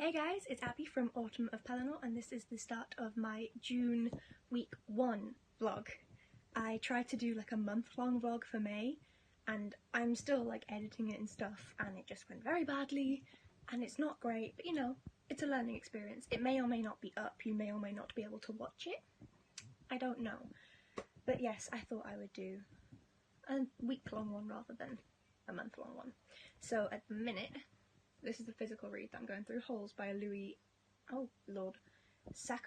Hey guys, it's Abby from Autumn of Pellinor, and this is the start of my June week 1 vlog. I tried to do like a month-long vlog for May, and I'm still like editing it and stuff, and it just went very badly, and it's not great, but you know, it's a learning experience. It may or may not be up, you may or may not be able to watch it. I don't know. But yes, I thought I would do a week-long one rather than a month-long one. So at the minute, this is the physical read that I'm going through, Holes by Louis, oh lord, I'm sorry.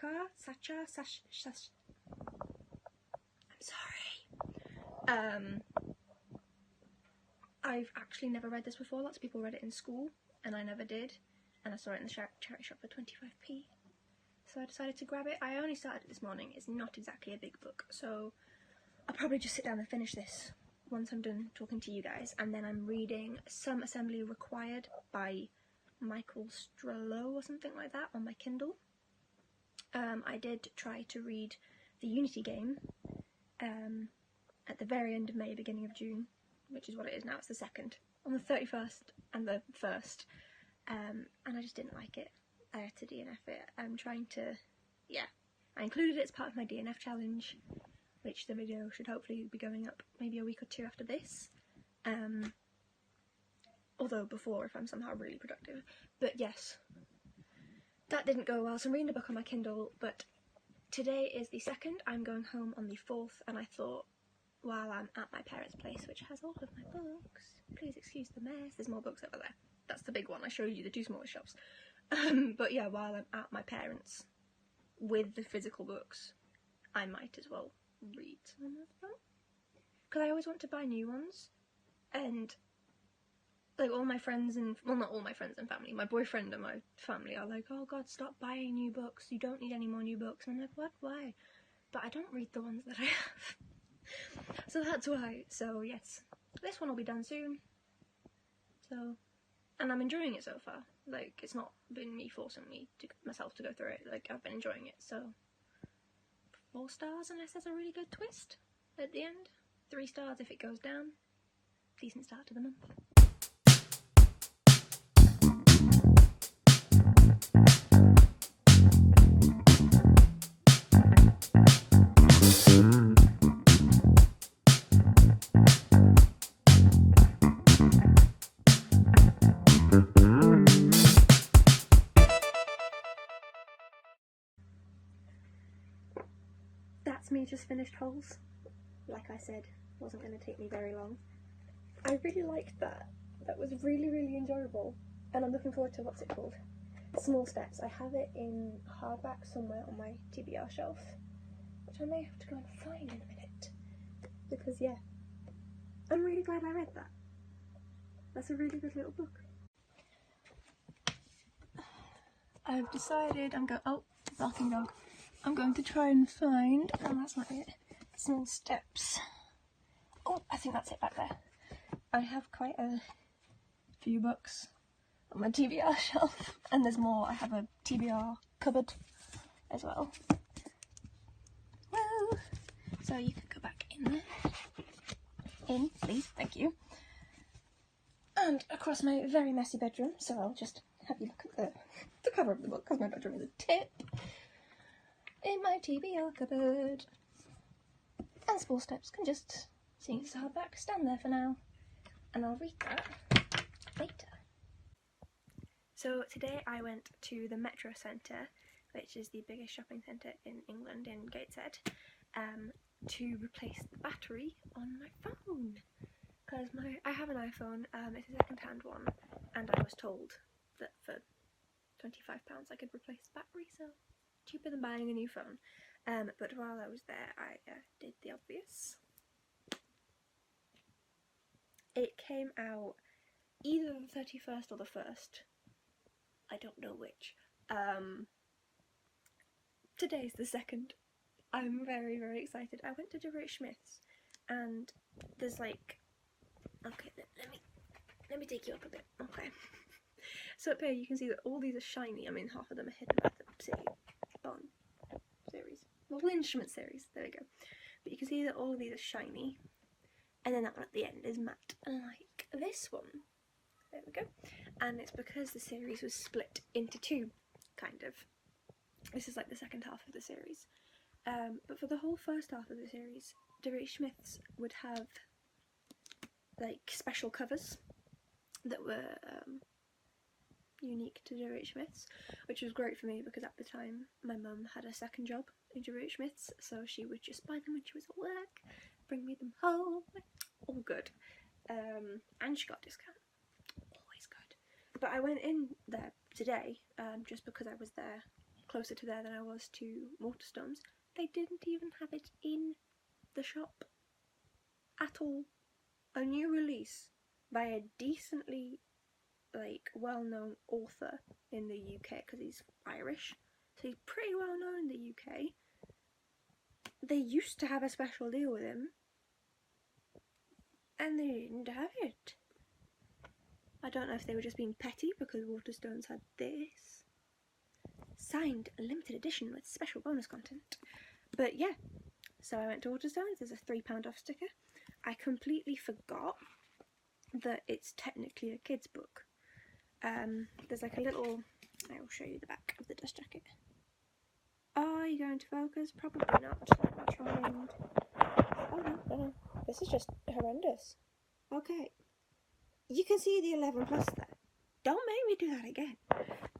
I've actually never read this before. Lots of people read it in school, and I never did, and I saw it in the charity shop for 25p, so I decided to grab it. I only started it this morning. It's not exactly a big book, so I'll probably just sit down and finish this once I'm done talking to you guys, and then I'm reading Some Assembly Required by Michael Strello or something like that on my Kindle. I did try to read the Unity game at the very end of May, beginning of June, which is what it is now. It's the 2nd, on the 31st and the 1st, and I just didn't like it. I had to DNF it. I'm trying to, I included it as part of my DNF challenge, which the video should hopefully be going up maybe a week or two after this, although before if I'm somehow really productive. But yes, that didn't go well, so I'm reading a book on my Kindle, but today is the 2nd, I'm going home on the 4th, and I thought, while I'm at my parents' place, which has all of my books, please excuse the mess, there's more books over there, that's the big one, I showed you the 2 smaller shelves, but yeah, while I'm at my parents' with the physical books, I might as well read some of them, because I always want to buy new ones, and like all my friends and, well, not all my friends and family, my boyfriend and my family are like, oh god, stop buying new books, you don't need any more new books, and I'm like, what, why? But I don't read the ones that I have, so that's why. So yes, this one will be done soon, so, and I'm enjoying it so far. Like, it's not been me forcing myself to go through it, like, I've been enjoying it, so 4 stars unless there's a really good twist at the end, 3 stars if it goes down. Decent start to the month. That's me just finished Holes. Like I said, wasn't going to take me very long. I really liked that. That was really, really enjoyable. And I'm looking forward to, what's it called? Small Steps. I have it in hardback somewhere on my TBR shelf, which I may have to go and find in a minute. Because yeah, I'm really glad I read that. That's a really good little book. I've decided I'm going, oh, barking dog. I'm going to try and find, oh that's not it, Small Steps. Oh, I think that's it back there. I have quite a few books on my TBR shelf, and there's more. I have a TBR cupboard as well. Woo! So you could go back in there. In, please, thank you. And across my very messy bedroom, so I'll just have you look at the cover of the book, because my bedroom is a tip. In my TBR cupboard. And Small Steps can just, seeing it's hardback, stand there for now. And I'll read that later. So today I went to the Metro Centre, which is the biggest shopping centre in England, in Gateshead, to replace the battery on my phone. Because I have an iPhone, it's a second-hand one, and I was told that for £25 I could replace the battery, so cheaper than buying a new phone. But while I was there, I did the obvious. It came out either the 31st or the 1st. I don't know which. Today's the 2nd. I'm very, very excited. I went to Deborah Smith's, and there's like, okay, let me take you up a bit. Okay. So up here you can see that all these are shiny. I mean, half of them are hidden by the Bond series. Little Instrument series, there we go. But you can see that all of these are shiny, and then that one at the end is matte. And like this one, There we go. And it's because the series was split into two, kind of. This is like the second half of the series. But for the whole first half of the series, W.H. Smith's would have like special covers that were unique to W.H. Smith's, which was great for me because at the time my mum had a second job in W.H. Smith's, so she would just buy them when she was at work, bring me them home, all good. And she got a discount, always good. But I went in there today just because I was there, closer to there than I was to Waterstones. They didn't even have it in the shop at all. A new release by a decently like well-known author in the UK, because he's Irish, so he's pretty well known in the UK. They used to have a special deal with him and they didn't have it. I don't know if they were just being petty because Waterstones had this signed limited edition with special bonus content. But yeah, so I went to Waterstones. There's a £3 off sticker. I completely forgot that it's technically a kid's book. There's like a little, I will show you the back of the dust jacket. Are you going to focus? Probably not. Let me try and... Oh no, this is just horrendous. Okay, you can see the 11 plus there. Don't make me do that again.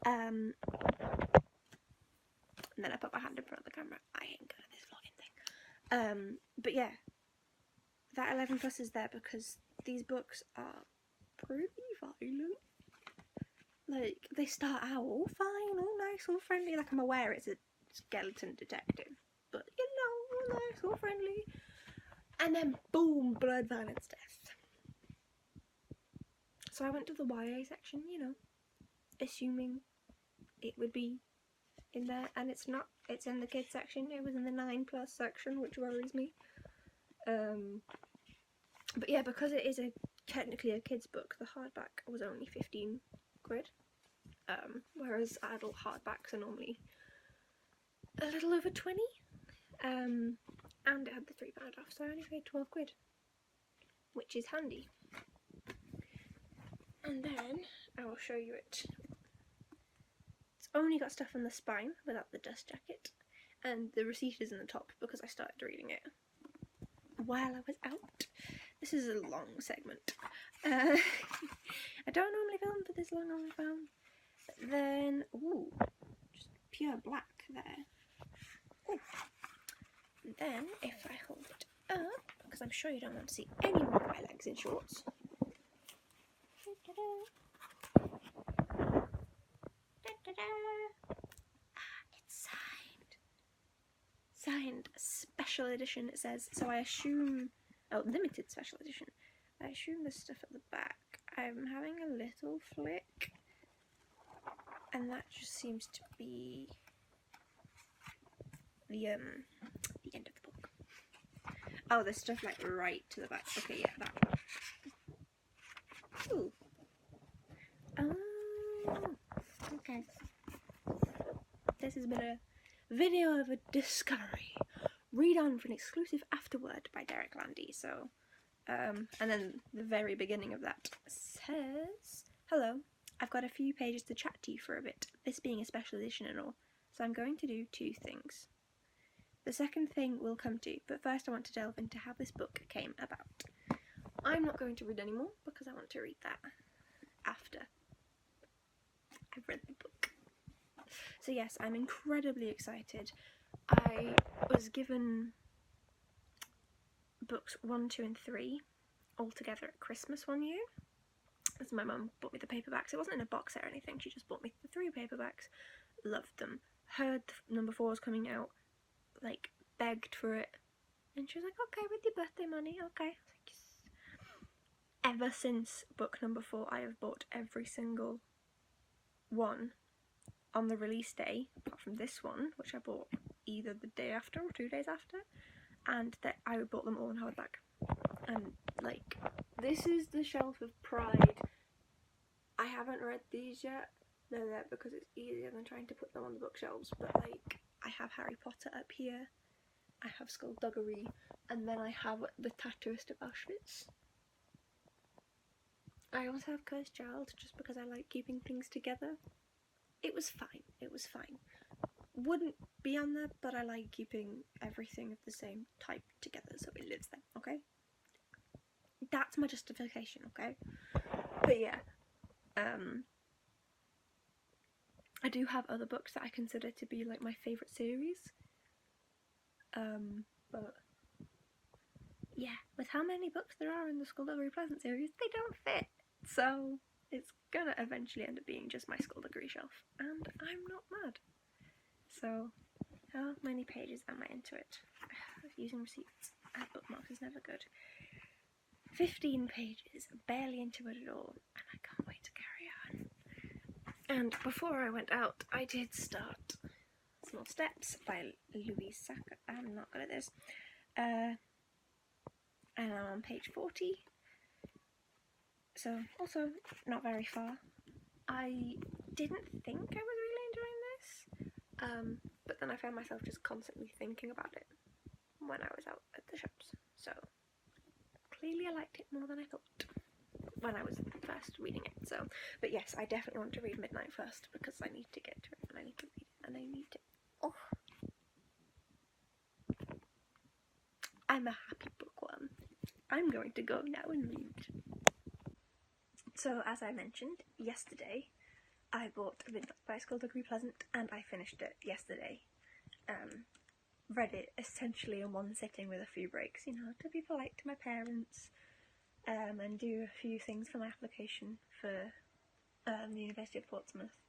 And then I put my hand in front of the camera. I ain't good at this vlogging thing. But yeah, that 11 plus is there because these books are pretty violent. Like, they start out all fine, all nice, all friendly. Like, I'm aware it's a skeleton detective, but you know, all nice, all friendly. And then boom, blood, violence, death. So I went to the YA section, you know, assuming it would be in there, and it's not. It's in the kids section. It was in the 9+ section, which worries me. But yeah, because it is technically a kids book, the hardback was only 15 quid, whereas adult hardbacks are normally a little over 20, and it had the £3 off, so I only paid 12 quid, which is handy. And then I will show you it. It's only got stuff on the spine without the dust jacket, and the receipt is in the top because I started reading it while I was out. This is a long segment. I don't normally film for this long on my phone. But then, ooh, just pure black there. Ooh. And then, if I hold it up, because I'm sure you don't want to see any more of my legs in shorts. It's signed. Signed special edition, it says. So I assume, oh, limited special edition. I assume there's stuff at the back. I'm having a little flick, and that just seems to be the end of the book. Oh, there's stuff like right to the back. Okay, yeah, that one. Ooh. Oh, okay. This has been a video of a discovery. Read on for an exclusive afterword by Derek Landy. So, and then the very beginning of that says, hello, I've got a few pages to chat to you for a bit, this being a special edition and all, so I'm going to do two things. The second thing we'll come to, but first I want to delve into how this book came about. I'm not going to read anymore because I want to read that after I've read the book. So yes, I'm incredibly excited. I was given books 1, 2 and 3 all together at Christmas one year, as my mum bought me the paperbacks. It wasn't in a box set or anything, she just bought me the 3 paperbacks. Loved them. Heard number 4 was coming out, like begged for it, and she was like, okay, with your birthday money, okay. I was like, yes. Ever since book number 4 I have bought every single one on the release day, apart from this one, which I bought either the day after or 2 days after, and that I bought them all in hardback. And like, this is the shelf of pride. I haven't read these yet. They're there because it's easier than trying to put them on the bookshelves, but like, I have Harry Potter up here, I have Skullduggery, and then I have The Tattooist of Auschwitz. I also have Cursed Child just because I like keeping things together. It was fine. It was fine. Wouldn't be on there, but I like keeping everything of the same type together so it lives there, okay? That's my justification, okay? But yeah, I do have other books that I consider to be like my favourite series. But yeah, with how many books there are in the Skullduggery Pleasant series, they don't fit. So it's gonna eventually end up being just my Skullduggery shelf, and I'm not mad. So how many pages am I into it? Using receipts and bookmarks is never good. 15 pages, barely into it at all, and I can't wait to carry on. And before I went out, I did start Small Steps by Louise Saka. I'm not good at this. And I'm on page 40. So, also not very far. I didn't think I was really enjoying this, but then I found myself just constantly thinking about it when I was out at the shops. So, clearly I liked it more than I thought when I was first reading it. So, but yes, I definitely want to read Midnight first because I need to get to it and I need to read it and I need to. Oh, I'm a happy bookworm. I'm going to go now and read. So, as I mentioned yesterday, I bought Midnight by Skullduggery Pleasant and I finished it yesterday. Read it essentially in one sitting with a few breaks, you know, to be polite to my parents, and do a few things for my application for the University of Portsmouth.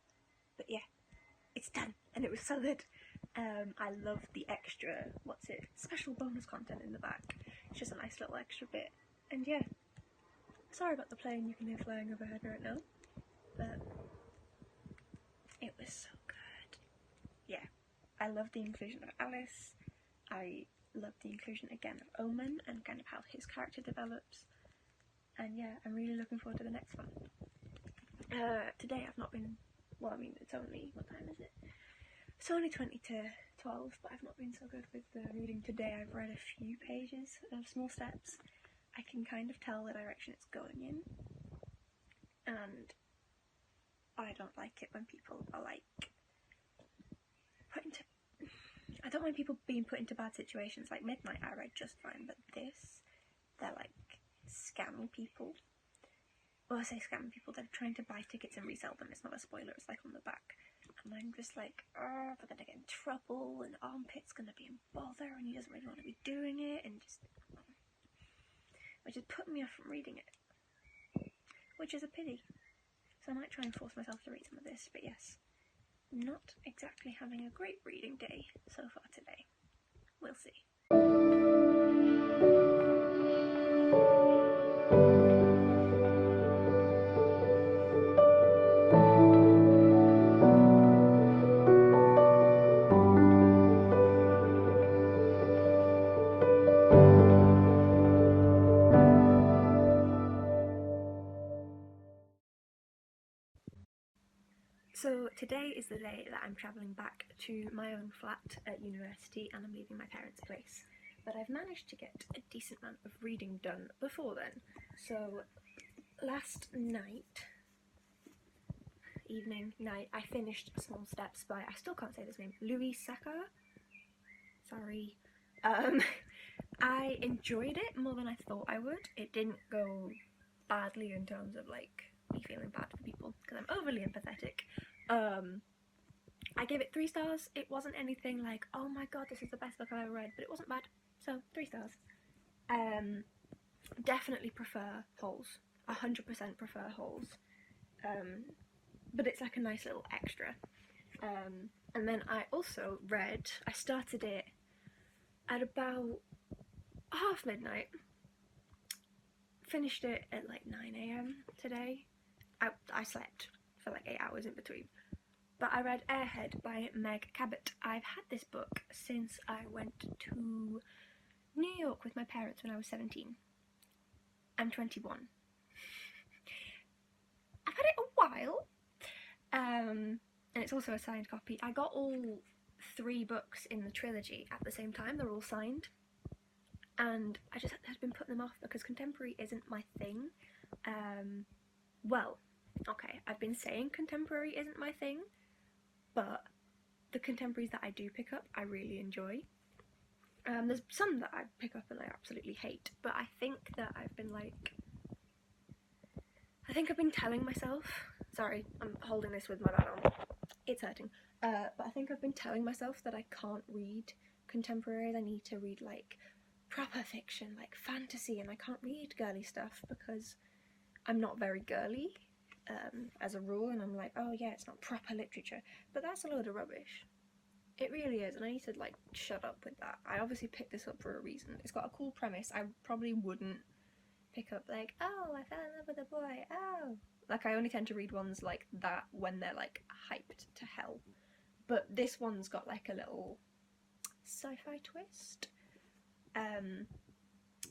But yeah, it's done, and it was so good. I love the extra, special bonus content in the back. It's just a nice little extra bit. And yeah, sorry about the plane you can hear flying overhead right now, but it was so good. Yeah, I love the inclusion of Alice. I love the inclusion again of Omen and kind of how his character develops. And yeah, I'm really looking forward to the next one. Today I've not been, well, I mean, it's only, what time is it? It's only 20 to 12, but I've not been so good with the reading today. I've read a few pages of Small Steps. I can kind of tell the direction it's going in. And I don't like it when people are like, I don't mind people being put into bad situations. Like Midnight I read just fine, but this, they're like scamming people. Well, I say scamming people, they're trying to buy tickets and resell them. It's not a spoiler, it's like on the back. And I'm just like, oh, they're gonna get in trouble, and Armpit's gonna be in bother, and he doesn't really want to be doing it, and just, which is putting me off from reading it, which is a pity. So I might try and force myself to read some of this, but yes, not exactly having a great reading day so far today. We'll see. So today is the day that I'm travelling back to my own flat at university and I'm leaving my parents' place. But I've managed to get a decent amount of reading done before then. So last night, I finished Small Steps by, I still can't say this name, Louise Saka. Sorry. I enjoyed it more than I thought I would. It didn't go badly in terms of like me feeling bad for people because I'm overly empathetic. I gave it 3 stars. It wasn't anything like, oh my god, this is the best book I've ever read, but it wasn't bad. So 3 stars. Definitely prefer Holes. 100% prefer Holes. But it's like a nice little extra. And then I also read, I started it at about half midnight. Finished it at like 9 AM today. I slept for like 8 hours in between. But I read Airhead by Meg Cabot. I've had this book since I went to New York with my parents when I was 17. I'm 21. I've had it a while. And it's also a signed copy. I got all 3 books in the trilogy at the same time. They're all signed. And I just had been putting them off because contemporary isn't my thing. Well, okay, I've been saying contemporary isn't my thing, but the contemporaries that I do pick up, I really enjoy. There's some that I pick up and I absolutely hate, but I think that I've been telling myself, sorry, I'm holding this with my bag on, it's hurting, but I think I've been telling myself that I can't read contemporaries. I need to read like proper fiction, like fantasy, and I can't read girly stuff because I'm not very girly as a rule, and I'm like, oh yeah, it's not proper literature, but that's a load of rubbish. It really is, and I need to like shut up with that. I obviously picked this up for a reason. It's got a cool premise. I probably wouldn't pick up like, oh, I fell in love with a boy, oh. Like, I only tend to read ones like that when they're like hyped to hell. But this one's got like a little sci-fi twist.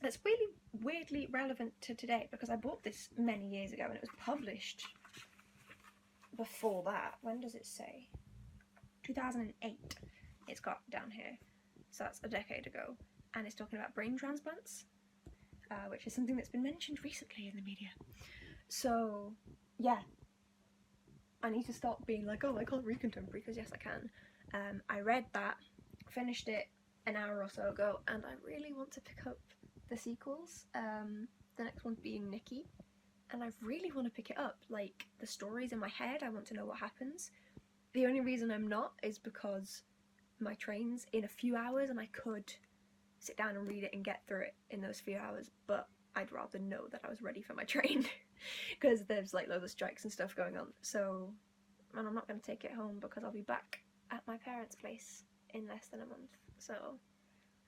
That's really weirdly relevant to today because I bought this many years ago and it was published before that. When does it say? 2008 it's got down here, so that's a decade ago, and it's talking about brain transplants, which is something that's been mentioned recently in the media. So yeah, I need to stop being like, oh, I can't read contemporary, because yes I can. I read that, finished it an hour or so ago, and I really want to pick up the sequels, the next one being Nikki, and I really want to pick it up. Like, the story's in my head, I want to know what happens. The only reason I'm not is because my train's in a few hours and I could sit down and read it and get through it in those few hours, but I'd rather know that I was ready for my train because there's like loads of strikes and stuff going on. So, and I'm not going to take it home because I'll be back at my parents' place in less than a month, so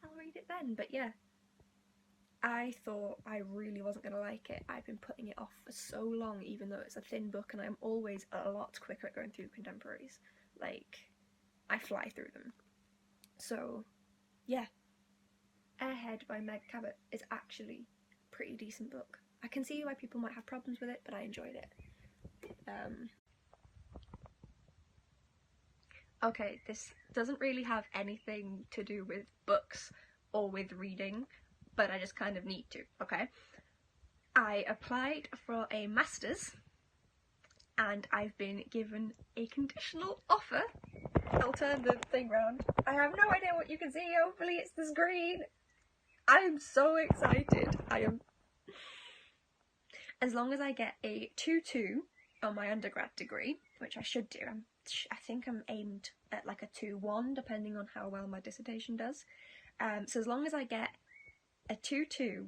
I'll read it then. But yeah, I thought I really wasn't going to like it. I've been putting it off for so long, even though it's a thin book, and I'm always a lot quicker at going through contemporaries. Like, I fly through them. So, yeah. Airhead by Meg Cabot is actually a pretty decent book. I can see why people might have problems with it, but I enjoyed it. Okay, this doesn't really have anything to do with books or with reading, but I just kind of need to, okay? I applied for a master's and I've been given a conditional offer. I'll turn the thing round. I have no idea what you can see, hopefully it's the screen. I'm so excited. As long as I get a 2-2 on my undergrad degree, which I should do, I think I'm aimed at like a 2-1 depending on how well my dissertation does. So as long as I get a 2-2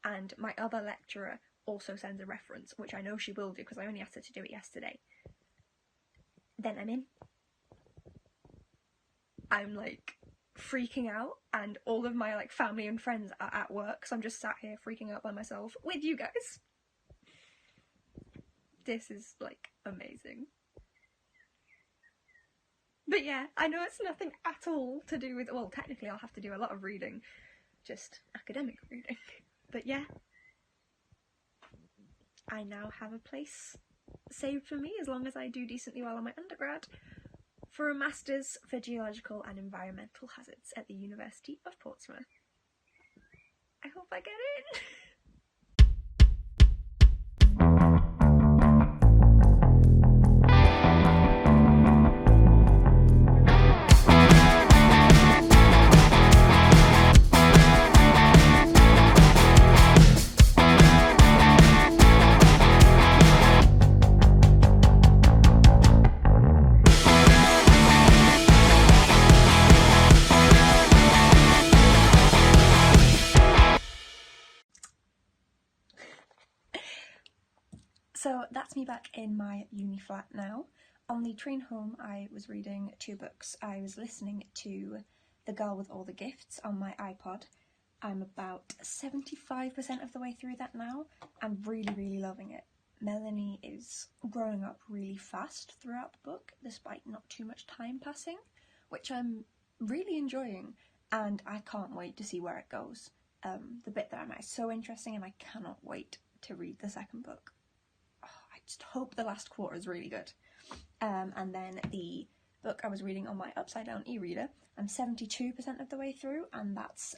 and my other lecturer also sends a reference, which I know she will do because I only asked her to do it yesterday, then I'm in. I'm like freaking out, and all of my like family and friends are at work, so I'm just sat here freaking out by myself with you guys. This is like amazing. But yeah, I know it's nothing at all to do with, well, technically I'll have to do a lot of reading, just academic reading, but yeah, I now have a place saved for me as long as I do decently well on my undergrad for a Masters for Geological and Environmental Hazards at the University of Portsmouth. I hope I get in! So that's me back in my uni flat now. On the train home I was reading 2 books. I was listening to The Girl with All the Gifts on my iPod. I'm about 75% of the way through that now. I'm really loving it. Melanie is growing up really fast throughout the book, despite not too much time passing, which I'm really enjoying, and I can't wait to see where it goes. The bit that I'm at is so interesting and I cannot wait to read the second book. I just hope the last quarter is really good. And then the book I was reading on my upside down e-reader, I'm 72% of the way through, and that's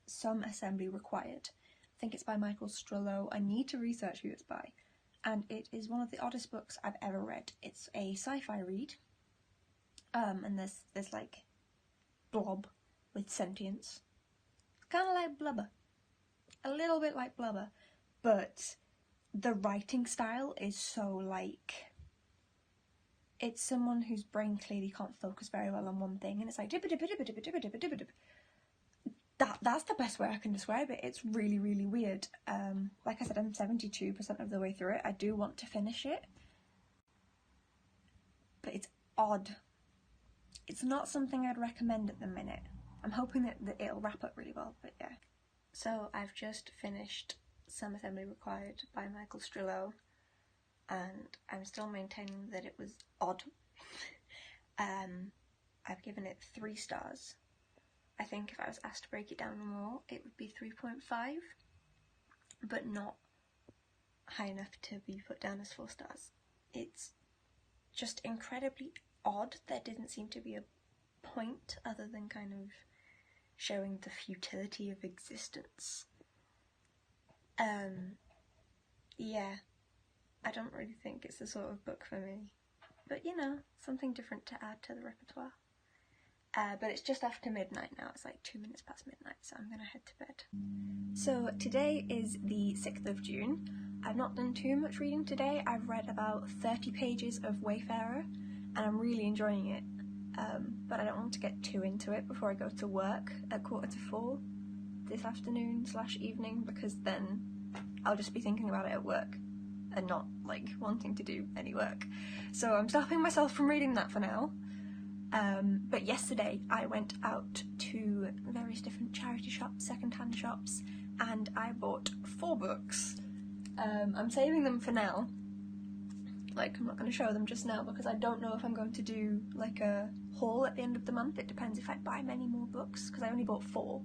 Some Assembly Required. I think it's by Michael Strollo. I need to research who it's by. and it is one of the oddest books I've ever read. It's a sci-fi read, and there's like blob with sentience. Kind of like Blubber. A little bit like Blubber, but the writing style is so like... It's someone whose brain clearly can't focus very well on one thing, and it's like that's the best way I can describe it. It's really, really weird. Like I said, I'm 72% of the way through it. I do want to finish it, but it's odd. It's not something I'd recommend at the minute. I'm hoping that it'll wrap up really well, but yeah. So I've just finished Some Assembly Required by Michael Strillo, and I'm still maintaining that it was odd. I've given it 3 stars. I think if I was asked to break it down more, it would be 3.5, but not high enough to be put down as 4 stars. It's just incredibly odd. There didn't seem to be a point other than kind of showing the futility of existence. Yeah, I don't really think it's the sort of book for me, but you know, something different to add to the repertoire. But it's just after midnight now. It's like 2 minutes past midnight, so I'm gonna head to bed. So today is the 6th of June. I've not done too much reading today. I've read about 30 pages of Wayfarer, and I'm really enjoying it. But I don't want to get too into it before I go to work at 3:45 this afternoon/evening, because then I'll just be thinking about it at work and not like wanting to do any work. So I'm stopping myself from reading that for now. But yesterday I went out to various different charity shops, second-hand shops, and I bought 4 books. I'm saving them for now. Like, I'm not going to show them just now because I don't know if I'm going to do like a haul at the end of the month. It depends if I buy many more books, because I only bought 4.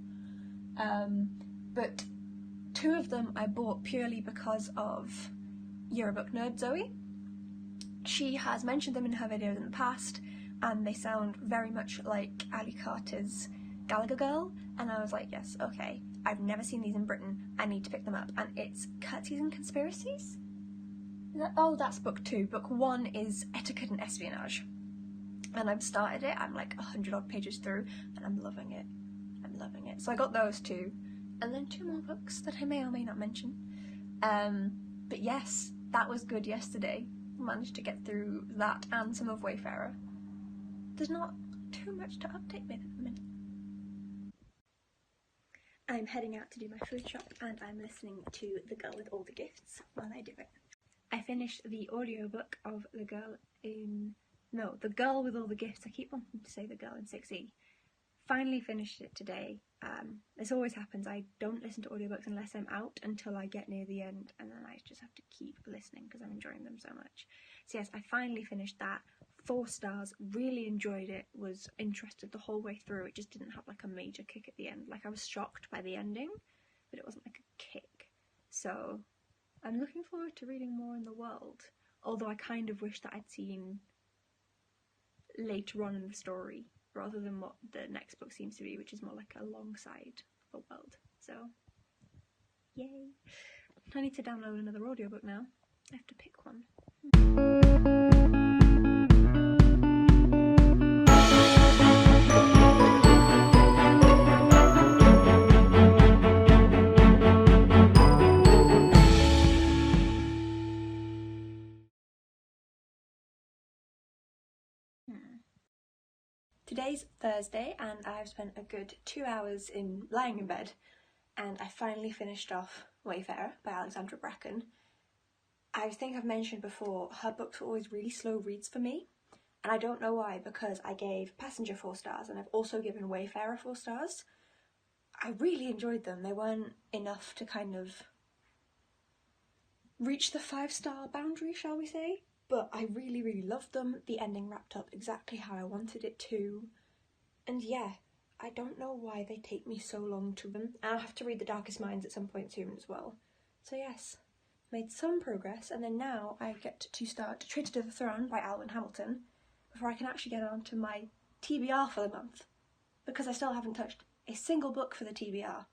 But 2 of them I bought purely because of You're a Book Nerd Zoe. She has mentioned them in her videos in the past, and they sound very much like Ali Carter's Gallagher Girl, and I was like, yes, okay, I've never seen these in Britain, I need to pick them up. And it's Curtsies and Conspiracies? Oh, that's book 2. Book 1 is Etiquette and Espionage, and I've started it. I'm like 100 odd pages through, and I'm loving it. I'm loving it. So I got those 2, and then 2 more books that I may or may not mention. But yes, that was good yesterday. Managed to get through that and some of Wayfarer. There's not too much to update with at the minute. I'm heading out to do my food shop, and I'm listening to The Girl with All the Gifts while I do it. I finished the audiobook of The Girl with All the Gifts. I keep wanting to say The Girl in 6E. Finally finished it today. This always happens. I don't listen to audiobooks unless I'm out until I get near the end, and then I just have to keep listening because I'm enjoying them so much. So yes, I finally finished that. 4 stars, really enjoyed it, was interested the whole way through. It just didn't have like a major kick at the end. Like, I was shocked by the ending, but it wasn't like a kick. So I'm looking forward to reading more in the world, although I kind of wish that I'd seen later on in the story rather than what the next book seems to be, which is more like alongside the world. So yay. I need to download another audiobook now. I have to pick one. Today's Thursday, and I've spent a good 2 hours lying in bed, and I finally finished off Wayfarer by Alexandra Bracken. I think I've mentioned before, her books were always really slow reads for me, and I don't know why, because I gave Passenger 4 stars, and I've also given Wayfarer 4 stars. I really enjoyed them. They weren't enough to kind of reach the 5-star boundary, shall we say? But I really, really loved them. The ending wrapped up exactly how I wanted it to. And yeah, I don't know why they take me so long to them. And I'll have to read The Darkest Minds at some point soon as well. So yes, made some progress, and then now I get to start Traitor to the Throne by Alwyn Hamilton before I can actually get on to my TBR for the month, because I still haven't touched a single book for the TBR.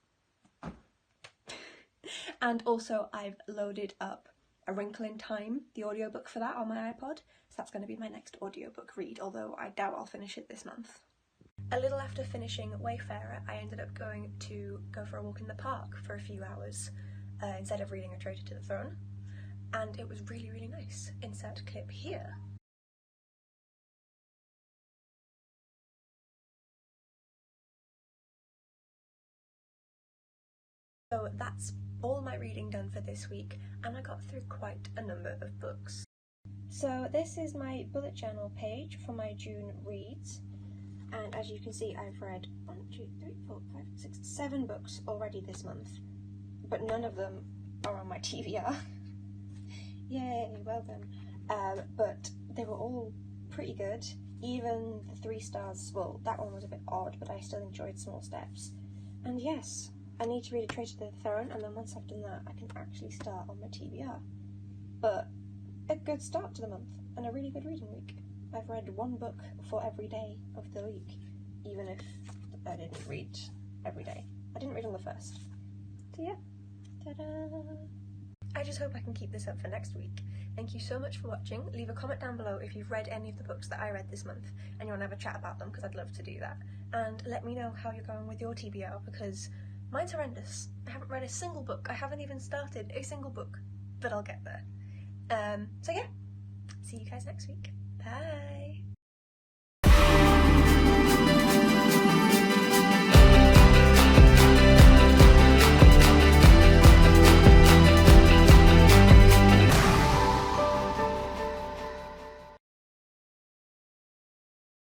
And also I've loaded up A Wrinkle in Time, the audiobook for that on my iPod, so that's going to be my next audiobook read, although I doubt I'll finish it this month. A little after finishing Wayfarer, I ended up going to go for a walk in the park for a few hours instead of reading A Traitor to the Throne, and it was really, really nice. Insert clip here. So that's all my reading done for this week, and I got through quite a number of books. So this is my bullet journal page for my June reads, and as you can see I've read 7 books already this month, but none of them are on my TBR. Yay, well done. But they were all pretty good, even the 3 stars, well that one was a bit odd, but I still enjoyed Small Steps. And yes, I need to read A Traitor to the Throne, and then once I've done that I can actually start on my TBR. But a good start to the month, and a really good reading week. I've read 1 book for every day of the week, even if I didn't read every day. I didn't read on the 1st. So yeah, ta-da! I just hope I can keep this up for next week. Thank you so much for watching. Leave a comment down below if you've read any of the books that I read this month and you want to have a chat about them, because I'd love to do that. And let me know how you're going with your TBR, because mine's horrendous. I haven't read a single book. I haven't even started a single book, but I'll get there. So yeah, see you guys next week. Bye!